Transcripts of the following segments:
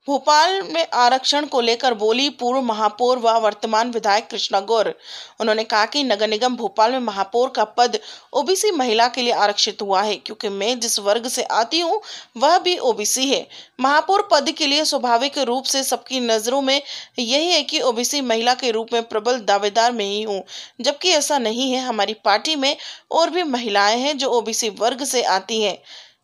भोपाल में आरक्षण को लेकर बोली पूर्व महापौर व वर्तमान विधायक कृष्णा गौर। उन्होंने कहा कि नगर निगम भोपाल में महापौर का पद ओबीसी महिला के लिए आरक्षित हुआ है, क्योंकि मैं जिस वर्ग से आती हूं वह भी ओबीसी है। महापौर पद के लिए स्वाभाविक रूप से सबकी नजरों में यही है कि ओबीसी महिला के रूप में प्रबल दावेदार मैं ही हूँ, जबकि ऐसा नहीं है। हमारी पार्टी में और भी महिलाएं हैं जो ओबीसी वर्ग से आती हैं।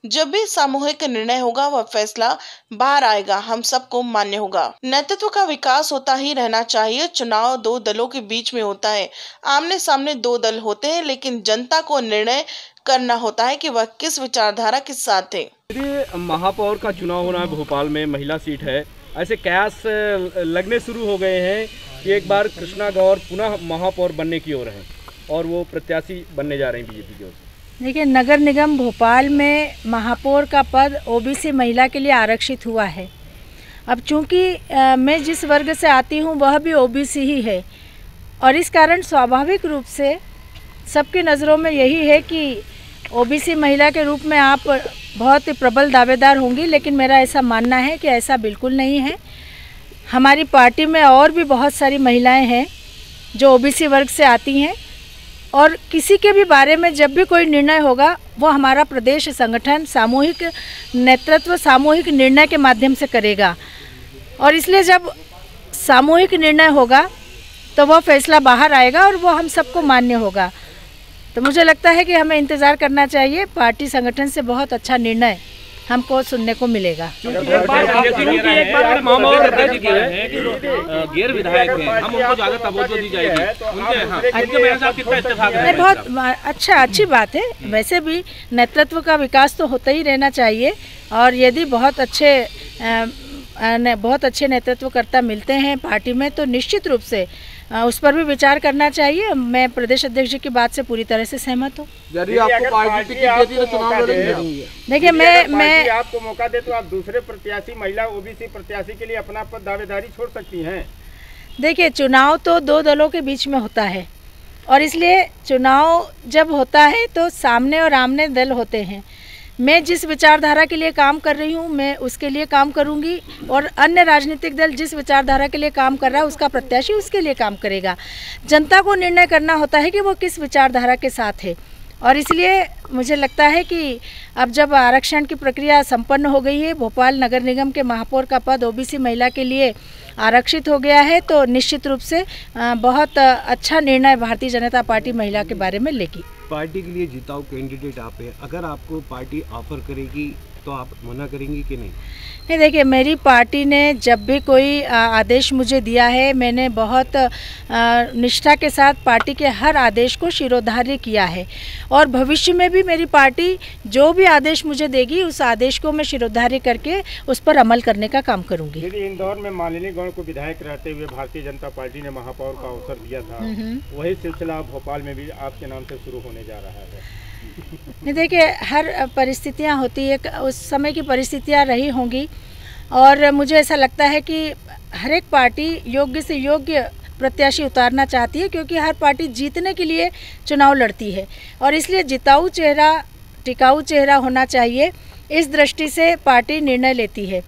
जब भी सामूहिक निर्णय होगा वह फैसला बाहर आएगा, हम सबको मान्य होगा। नेतृत्व का विकास होता ही रहना चाहिए। चुनाव दो दलों के बीच में होता है, आमने सामने दो दल होते हैं, लेकिन जनता को निर्णय करना होता है कि वह किस विचारधारा के साथ है। महापौर का चुनाव होना है, भोपाल में महिला सीट है, ऐसे कयास लगने शुरू हो गए हैं कि एक बार कृष्णा गौर पुनः महापौर बनने की ओर है और वो प्रत्याशी बनने जा रहे हैं बीजेपी की ओर से। देखिए, नगर निगम भोपाल में महापौर का पद ओबीसी महिला के लिए आरक्षित हुआ है। अब चूंकि मैं जिस वर्ग से आती हूँ वह भी ओबीसी ही है, और इस कारण स्वाभाविक रूप से सबकी नज़रों में यही है कि ओबीसी महिला के रूप में आप बहुत ही प्रबल दावेदार होंगी, लेकिन मेरा ऐसा मानना है कि ऐसा बिल्कुल नहीं है। हमारी पार्टी में और भी बहुत सारी महिलाएं हैं जो ओबीसी वर्ग से आती हैं, और किसी के भी बारे में जब भी कोई निर्णय होगा वो हमारा प्रदेश संगठन सामूहिक नेतृत्व सामूहिक निर्णय के माध्यम से करेगा, और इसलिए जब सामूहिक निर्णय होगा तो वह फैसला बाहर आएगा और वो हम सबको मान्य होगा। तो मुझे लगता है कि हमें इंतज़ार करना चाहिए। पार्टी संगठन से बहुत अच्छा निर्णय हमको सुनने को मिलेगा। गैर विधायक हैं, हम उनको ज़्यादा तवज्जो दी जाएगी। नहीं, बहुत अच्छी बात है। वैसे भी नेतृत्व का विकास तो होता ही रहना चाहिए, और यदि बहुत अच्छे नेतृत्वकर्ता मिलते हैं पार्टी में तो निश्चित रूप से उस पर भी विचार करना चाहिए। मैं प्रदेश अध्यक्ष जी की बात से पूरी तरह से सहमत हूँ। यदि आपको पार्टी टिकट देती है तो चुनाव लड़ेंगे। देखिए, मैं आपको मौका दे तो आप दूसरे प्रत्याशी महिला ओबीसी प्रत्याशी के लिए अपना पद दावेदारी छोड़ सकती हैं। देखिए, चुनाव तो दो दलों के बीच में होता है, और इसलिए चुनाव जब होता है तो सामने और आमने दल होते हैं। मैं जिस विचारधारा के लिए काम कर रही हूँ मैं उसके लिए काम करूँगी, और अन्य राजनीतिक दल जिस विचारधारा के लिए काम कर रहा है उसका प्रत्याशी उसके लिए काम करेगा। जनता को निर्णय करना होता है कि वो किस विचारधारा के साथ है, और इसलिए मुझे लगता है कि अब जब आरक्षण की प्रक्रिया संपन्न हो गई है, भोपाल नगर निगम के महापौर का पद ओबीसी महिला के लिए आरक्षित हो गया है, तो निश्चित रूप से बहुत अच्छा निर्णय भारतीय जनता पार्टी महिला के बारे में लेगी। पार्टी के लिए जिताऊ कैंडिडेट आप हैं, अगर आपको पार्टी ऑफर करेगी तो आप मना करेंगी कि नहीं? नहीं, देखिए, मेरी पार्टी ने जब भी कोई आदेश मुझे दिया है मैंने बहुत निष्ठा के साथ पार्टी के हर आदेश को शिरोधार्य किया है, और भविष्य में भी मेरी पार्टी जो भी आदेश मुझे देगी उस आदेश को मैं शिरोधार्य करके उस पर अमल करने का काम करूंगी। यदि इंदौर में मालिनी गौड़ को विधायक रहते हुए भारतीय जनता पार्टी ने महापौर का अवसर दिया था, वही सिलसिला भोपाल में भी आपके नाम से शुरू होने जा रहा है। नहीं, देखिए, हर परिस्थितियां होती है, उस समय की परिस्थितियां रही होंगी, और मुझे ऐसा लगता है कि हर एक पार्टी योग्य से योग्य प्रत्याशी उतारना चाहती है, क्योंकि हर पार्टी जीतने के लिए चुनाव लड़ती है, और इसलिए जिताऊ चेहरा टिकाऊ चेहरा होना चाहिए। इस दृष्टि से पार्टी निर्णय लेती है।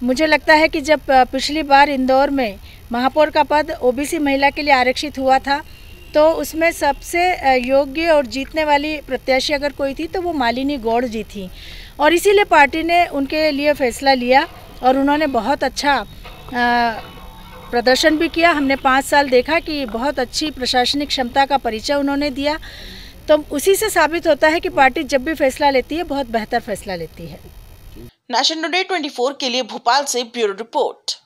मुझे लगता है कि जब पिछली बार इंदौर में महापौर का पद ओबीसी महिला के लिए आरक्षित हुआ था तो उसमें सबसे योग्य और जीतने वाली प्रत्याशी अगर कोई थी तो वो मालिनी गौड़ जी थी, और इसीलिए पार्टी ने उनके लिए फैसला लिया, और उन्होंने बहुत अच्छा प्रदर्शन भी किया। हमने 5 साल देखा कि बहुत अच्छी प्रशासनिक क्षमता का परिचय उन्होंने दिया, तो उसी से साबित होता है कि पार्टी जब भी फैसला लेती है बहुत बेहतर फैसला लेती है। नेशन टुडे 24 के लिए भोपाल से ब्यूरो रिपोर्ट।